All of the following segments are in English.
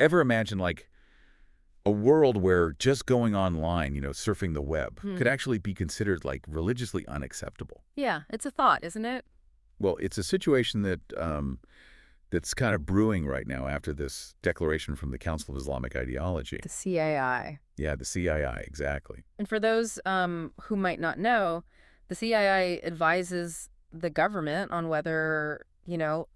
ever imagine, like, a world where just going online, surfing the web, could actually be considered, like, religiously unacceptable? Yeah, it's a thought, isn't it? Well, it's a situation that that's kind of brewing right now after this declaration from the Council of Islamic Ideology. The CAI. Yeah, the CII, exactly. And for those who might not know, the CII advises the government on whether,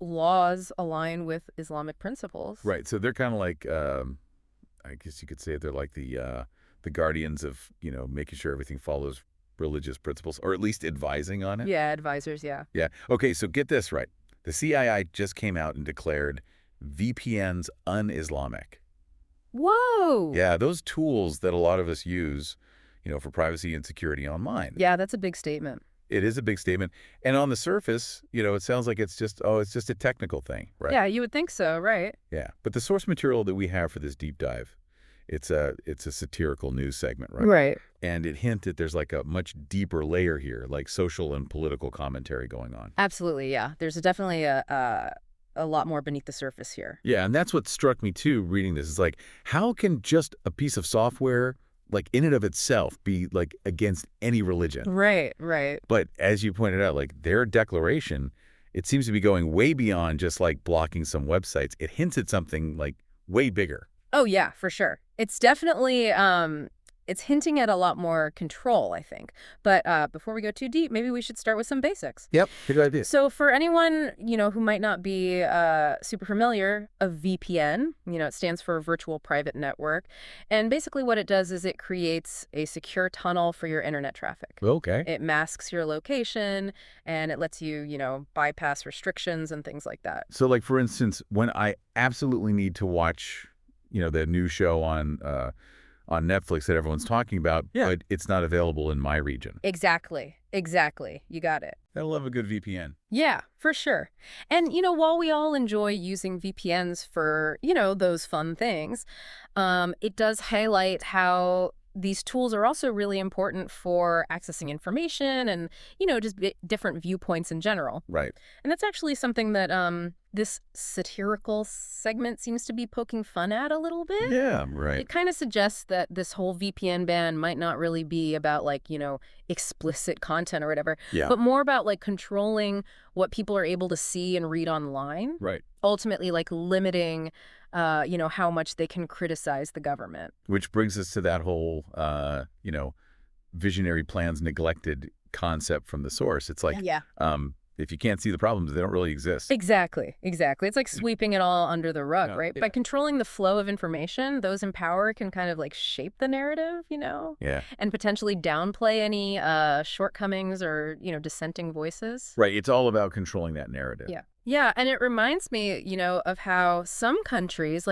laws align with Islamic principles. Right. So they're kind of like, I guess you could say they're like the guardians of, making sure everything follows religious principles, or at least advising on it. Yeah, advisors, yeah. Yeah. Okay, so get this right. The CII just came out and declared VPNs un-Islamic. Whoa! Yeah, those tools that a lot of us use, for privacy and security online. Yeah, that's a big statement. It is a big statement. And on the surface, it sounds like it's just a technical thing, right? Yeah, you would think so, right? Yeah. But the source material that we have for this deep dive, it's a satirical news segment, right? Right. And it hinted there's like a much deeper layer here, like social and political commentary going on. Absolutely, yeah. There's definitely a lot more beneath the surface here. Yeah, and that's what struck me too reading this. Is like, how can just a piece of software, like in and of itself, be like against any religion? Right, right. But as you pointed out, like their declaration, it seems to be going way beyond just like blocking some websites. It hints at something like way bigger. Oh, yeah, for sure. It's definitely, it's hinting at a lot more control, I think. But before we go too deep, maybe we should start with some basics. Yep, good idea. So for anyone, who might not be super familiar, a VPN, it stands for Virtual Private Network. And basically what it does is it creates a secure tunnel for your internet traffic. Okay. It masks your location, and it lets you, bypass restrictions and things like that. So like, for instance, when I absolutely need to watch, the new show on Netflix that everyone's talking about, but it's not available in my region. Exactly. Exactly. You got it. I love a good VPN. Yeah, for sure. And, while we all enjoy using VPNs for, those fun things, it does highlight how these tools are also really important for accessing information and, just different viewpoints in general. Right. And that's actually something that this satirical segment seems to be poking fun at a little bit. Yeah, right. It kind of suggests that this whole VPN ban might not really be about explicit content or whatever, but more about controlling what people are able to see and read online. Right. Ultimately, limiting, how much they can criticize the government. Which brings us to that whole, visionary plans neglected concept from the source. It's like, if you can't see the problems, they don't really exist. Exactly. Exactly. It's like sweeping it all under the rug, right? Yeah. By controlling the flow of information, those in power can kind of shape the narrative, Yeah. and potentially downplay any shortcomings or, dissenting voices. Right. It's all about controlling that narrative. Yeah. Yeah, and it reminds me, of how some countries,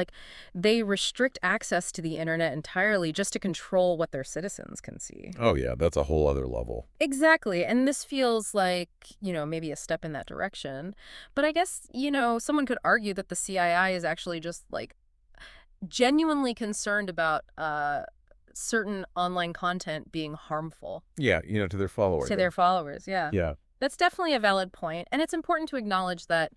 they restrict access to the internet entirely just to control what their citizens can see. Oh, yeah. That's a whole other level. Exactly. And this feels like, maybe a step in that direction. But I guess, someone could argue that the CII is actually just, genuinely concerned about certain online content being harmful. Yeah, to their followers. To their followers, yeah. Yeah. That's definitely a valid point. And it's important to acknowledge that,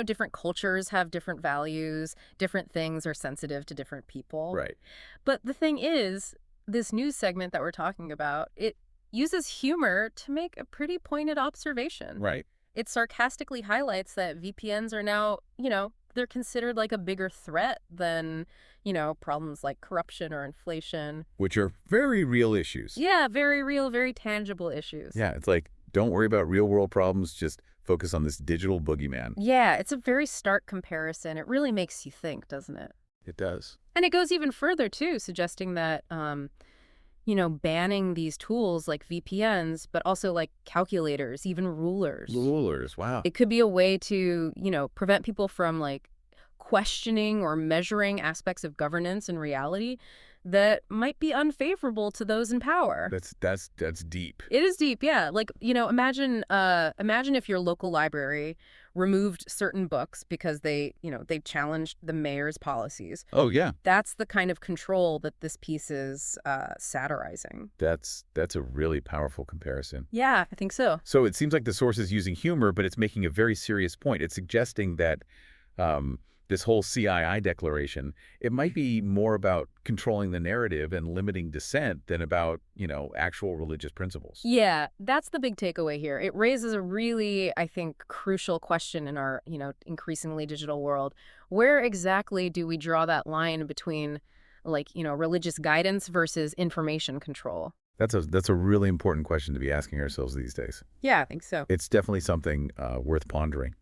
different cultures have different values, different things are sensitive to different people. Right. But the thing is, this news segment that we're talking about, it uses humor to make a pretty pointed observation. Right. It sarcastically highlights that VPNs are now, they're considered a bigger threat than, problems like corruption or inflation. Which are very real issues. Yeah, very real, very tangible issues. Yeah, it's like, don't worry about real world problems, just focus on this digital boogeyman. Yeah, it's a very stark comparison. It really makes you think, doesn't it? It does. And it goes even further, too, suggesting that, banning these tools like VPNs, but also calculators, even rulers. Rulers, wow. It could be a way to, prevent people from questioning or measuring aspects of governance and reality that might be unfavorable to those in power. That's deep. It is deep, yeah. Imagine if your local library removed certain books because they challenged the mayor's policies. Oh, yeah. That's the kind of control that this piece is satirizing. That's a really powerful comparison. Yeah, I think so. So it seems like the source is using humor, but it's making a very serious point. It's suggesting that this whole CII declaration, it might be more about controlling the narrative and limiting dissent than about, actual religious principles. Yeah, that's the big takeaway here. It raises a really, I think, crucial question in our, increasingly digital world. Where exactly do we draw that line between, like, religious guidance versus information control? That's a really important question to be asking ourselves these days. Yeah, I think so. It's definitely something worth pondering.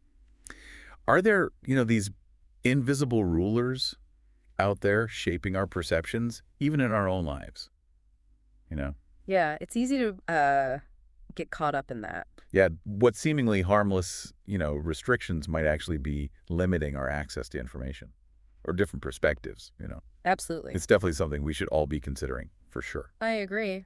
Are there, these invisible rulers out there shaping our perceptions, even in our own lives? You know? Yeah, it's easy to get caught up in that. Yeah, what seemingly harmless, restrictions might actually be limiting our access to information or different perspectives. Absolutely. It's definitely something we should all be considering, for sure. I agree.